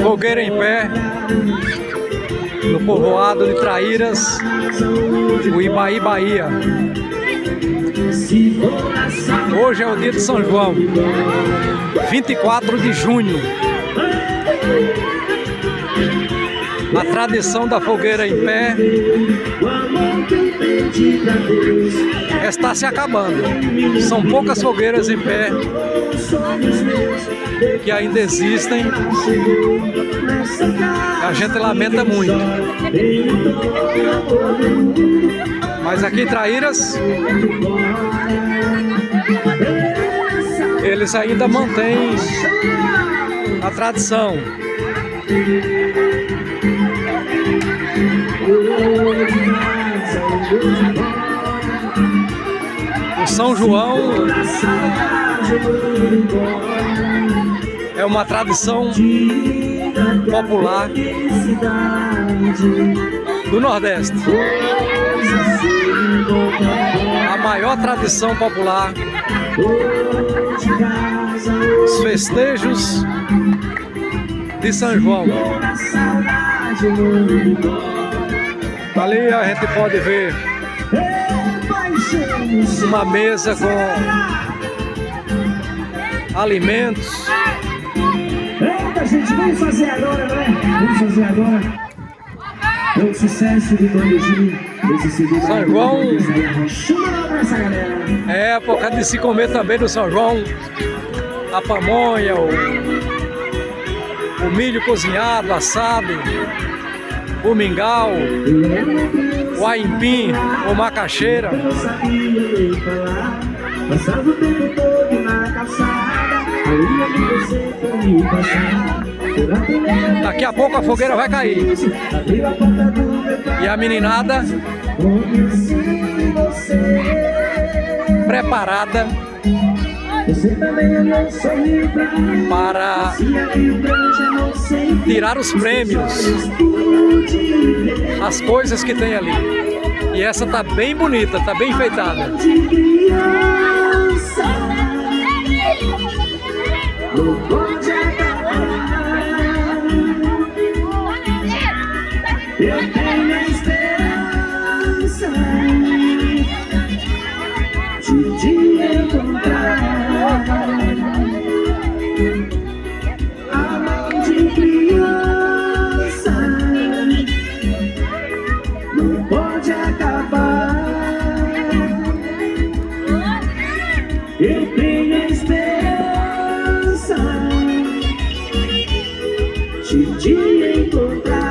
Fogueira em pé no povoado de Traíras, Uibaí, Bahia. Hoje é o dia de São João, 24 de junho. A tradição da fogueira em pé está se acabando. São poucas fogueiras em pé que ainda existem. A gente lamenta muito. Mas aqui em Traíras, eles ainda mantêm a tradição. O São João é uma tradição popular do Nordeste. A maior tradição popular, os festejos de São João. Ali a gente pode ver uma mesa com alimentos. Eita, gente, vamos fazer agora, né? Vamos fazer agora. É o sucesso de Tony G. São João é época de se comer também do São João. A pamonha, o milho cozinhado, assado, o mingau, o aipim, o macaxeira. Passava o tempo todo na calçada, daqui a pouco a fogueira vai cair. E a meninada preparada para tirar os prêmios, as coisas que tem ali. E essa tá bem bonita, tá bem enfeitada. Eu tenho a esperança de te encontrar. Amor de criança não pode acabar. Eu tenho a esperança de te encontrar.